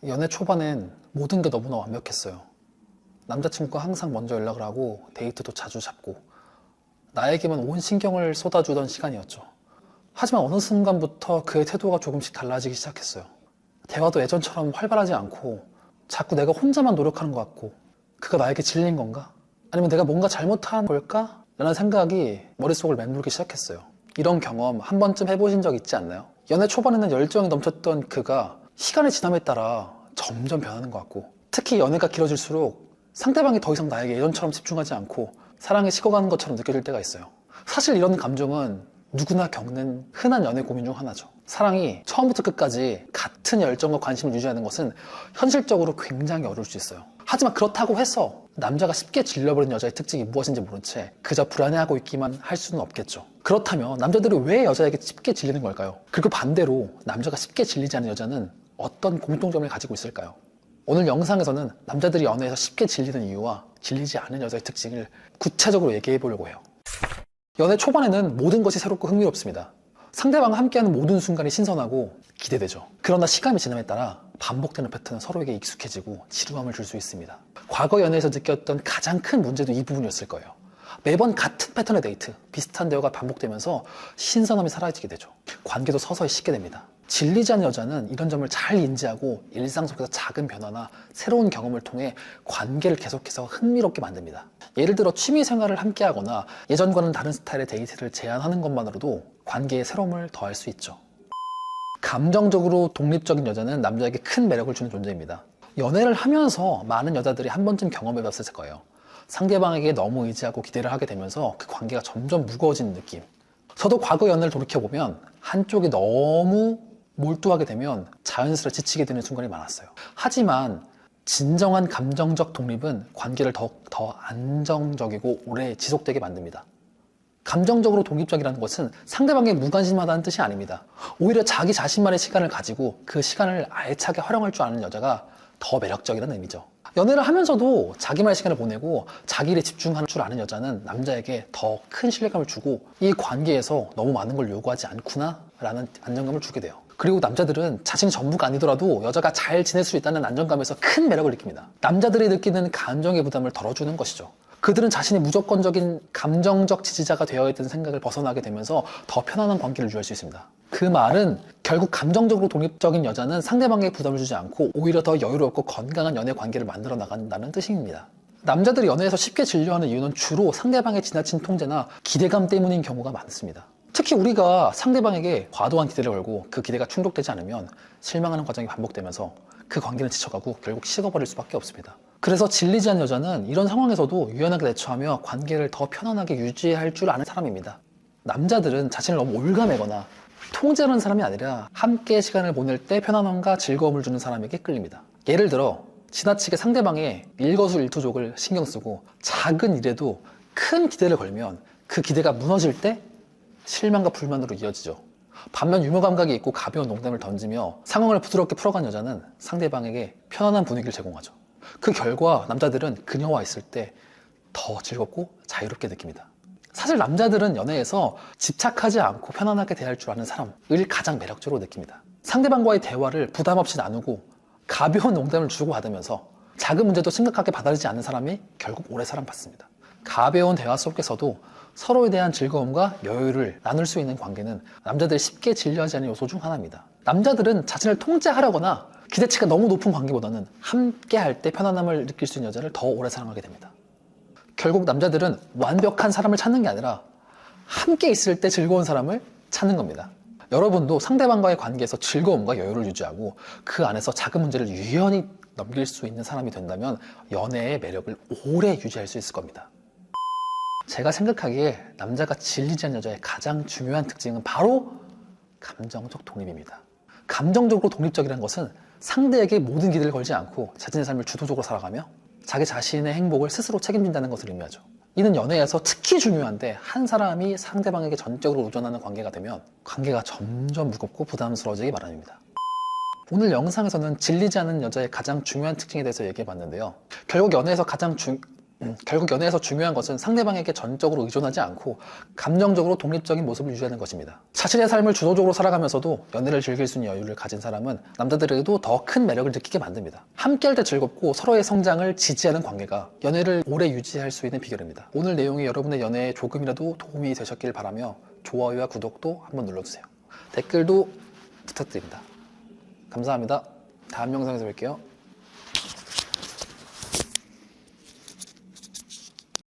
연애 초반엔 모든 게 너무나 완벽했어요. 남자친구가 항상 먼저 연락을 하고 데이트도 자주 잡고 나에게만 온 신경을 쏟아주던 시간이었죠. 하지만 어느 순간부터 그의 태도가 조금씩 달라지기 시작했어요. 대화도 예전처럼 활발하지 않고 자꾸 내가 혼자만 노력하는 것 같고, 그가 나에게 질린 건가? 아니면 내가 뭔가 잘못한 걸까? 라는 생각이 머릿속을 맴돌기 시작했어요. 이런 경험 한 번쯤 해보신 적 있지 않나요? 연애 초반에는 열정이 넘쳤던 그가 시간이 지남에 따라 점점 변하는 것 같고, 특히 연애가 길어질수록 상대방이 더 이상 나에게 예전처럼 집중하지 않고 사랑에 식어가는 것처럼 느껴질 때가 있어요. 사실 이런 감정은 누구나 겪는 흔한 연애 고민 중 하나죠. 사랑이 처음부터 끝까지 같은 열정과 관심을 유지하는 것은 현실적으로 굉장히 어려울 수 있어요. 하지만 그렇다고 해서 남자가 쉽게 질려버린 여자의 특징이 무엇인지 모른 채 그저 불안해하고 있기만 할 수는 없겠죠. 그렇다면 남자들이 왜 여자에게 쉽게 질리는 걸까요? 그리고 반대로 남자가 쉽게 질리지 않은 여자는 어떤 공통점을 가지고 있을까요? 오늘 영상에서는 남자들이 연애에서 쉽게 질리는 이유와 질리지 않은 여자의 특징을 구체적으로 얘기해 보려고 해요. 연애 초반에는 모든 것이 새롭고 흥미롭습니다. 상대방과 함께하는 모든 순간이 신선하고 기대되죠. 그러나 시간이 지남에 따라 반복되는 패턴은 서로에게 익숙해지고 지루함을 줄 수 있습니다. 과거 연애에서 느꼈던 가장 큰 문제도 이 부분이었을 거예요. 매번 같은 패턴의 데이트, 비슷한 대화가 반복되면서 신선함이 사라지게 되죠. 관계도 서서히 식게 됩니다. 질리지 않는 여자는 이런 점을 잘 인지하고 일상 속에서 작은 변화나 새로운 경험을 통해 관계를 계속해서 흥미롭게 만듭니다. 예를 들어 취미 생활을 함께 하거나 예전과는 다른 스타일의 데이트를 제안하는 것만으로도 관계에 새로움을 더할 수 있죠. 감정적으로 독립적인 여자는 남자에게 큰 매력을 주는 존재입니다. 연애를 하면서 많은 여자들이 한 번쯤 경험해봤을 거예요. 상대방에게 너무 의지하고 기대를 하게 되면서 그 관계가 점점 무거워지는 느낌. 저도 과거 연애를 돌이켜보면 한쪽이 너무 몰두하게 되면 자연스레 지치게 되는 순간이 많았어요. 하지만 진정한 감정적 독립은 관계를 더 안정적이고 오래 지속되게 만듭니다. 감정적으로 독립적이라는 것은 상대방에 무관심하다는 뜻이 아닙니다. 오히려 자기 자신만의 시간을 가지고 그 시간을 알차게 활용할 줄 아는 여자가 더 매력적이라는 의미죠. 연애를 하면서도 자기만의 시간을 보내고 자기 일에 집중하는 줄 아는 여자는 남자에게 더 큰 신뢰감을 주고 이 관계에서 너무 많은 걸 요구하지 않구나 라는 안정감을 주게 돼요. 그리고 남자들은 자신이 전부가 아니더라도 여자가 잘 지낼 수 있다는 안정감에서 큰 매력을 느낍니다. 남자들이 느끼는 감정의 부담을 덜어주는 것이죠. 그들은 자신이 무조건적인 감정적 지지자가 되어 있다는 생각을 벗어나게 되면서 더 편안한 관계를 유지할 수 있습니다. 그 말은 결국 감정적으로 독립적인 여자는 상대방에게 부담을 주지 않고 오히려 더 여유롭고 건강한 연애 관계를 만들어 나간다는 뜻입니다. 남자들이 연애에서 쉽게 질려하는 이유는 주로 상대방의 지나친 통제나 기대감 때문인 경우가 많습니다. 특히 우리가 상대방에게 과도한 기대를 걸고 그 기대가 충족되지 않으면 실망하는 과정이 반복되면서 그 관계는 지쳐가고 결국 식어버릴 수밖에 없습니다. 그래서 질리지 않는 여자는 이런 상황에서도 유연하게 대처하며 관계를 더 편안하게 유지할 줄 아는 사람입니다. 남자들은 자신을 너무 올가매거나 통제하는 사람이 아니라 함께 시간을 보낼 때 편안함과 즐거움을 주는 사람에게 끌립니다. 예를 들어 지나치게 상대방의 일거수일투족을 신경 쓰고 작은 일에도 큰 기대를 걸면 그 기대가 무너질 때 실망과 불만으로 이어지죠. 반면 유머 감각이 있고 가벼운 농담을 던지며 상황을 부드럽게 풀어간 여자는 상대방에게 편안한 분위기를 제공하죠. 그 결과 남자들은 그녀와 있을 때 더 즐겁고 자유롭게 느낍니다. 사실 남자들은 연애에서 집착하지 않고 편안하게 대할 줄 아는 사람을 가장 매력적으로 느낍니다. 상대방과의 대화를 부담 없이 나누고 가벼운 농담을 주고받으면서 작은 문제도 심각하게 받아들이지 않는 사람이 결국 오래 사랑받습니다. 가벼운 대화 속에서도 서로에 대한 즐거움과 여유를 나눌 수 있는 관계는 남자들이 쉽게 질려하지 않는 요소 중 하나입니다. 남자들은 자신을 통제하려거나 기대치가 너무 높은 관계보다는 함께 할 때 편안함을 느낄 수 있는 여자를 더 오래 사랑하게 됩니다. 결국 남자들은 완벽한 사람을 찾는 게 아니라 함께 있을 때 즐거운 사람을 찾는 겁니다. 여러분도 상대방과의 관계에서 즐거움과 여유를 유지하고 그 안에서 작은 문제를 유연히 넘길 수 있는 사람이 된다면 연애의 매력을 오래 유지할 수 있을 겁니다. 제가 생각하기에 남자가 질리지 않는 여자의 가장 중요한 특징은 바로 감정적 독립입니다. 감정적으로 독립적이라는 것은 상대에게 모든 기대를 걸지 않고 자신의 삶을 주도적으로 살아가며 자기 자신의 행복을 스스로 책임진다는 것을 의미하죠. 이는 연애에서 특히 중요한데 한 사람이 상대방에게 전적으로 의존하는 관계가 되면 관계가 점점 무겁고 부담스러워지기 마련입니다. 오늘 영상에서는 질리지 않는 여자의 가장 중요한 특징에 대해서 얘기해 봤는데요. 결국 연애에서 가장 결국 연애에서 중요한 것은 상대방에게 전적으로 의존하지 않고 감정적으로 독립적인 모습을 유지하는 것입니다. 자신의 삶을 주도적으로 살아가면서도 연애를 즐길 수 있는 여유를 가진 사람은 남자들에게도 더 큰 매력을 느끼게 만듭니다. 함께할 때 즐겁고 서로의 성장을 지지하는 관계가 연애를 오래 유지할 수 있는 비결입니다. 오늘 내용이 여러분의 연애에 조금이라도 도움이 되셨길 바라며 좋아요와 구독도 한번 눌러주세요. 댓글도 부탁드립니다. 감사합니다. 다음 영상에서 뵐게요.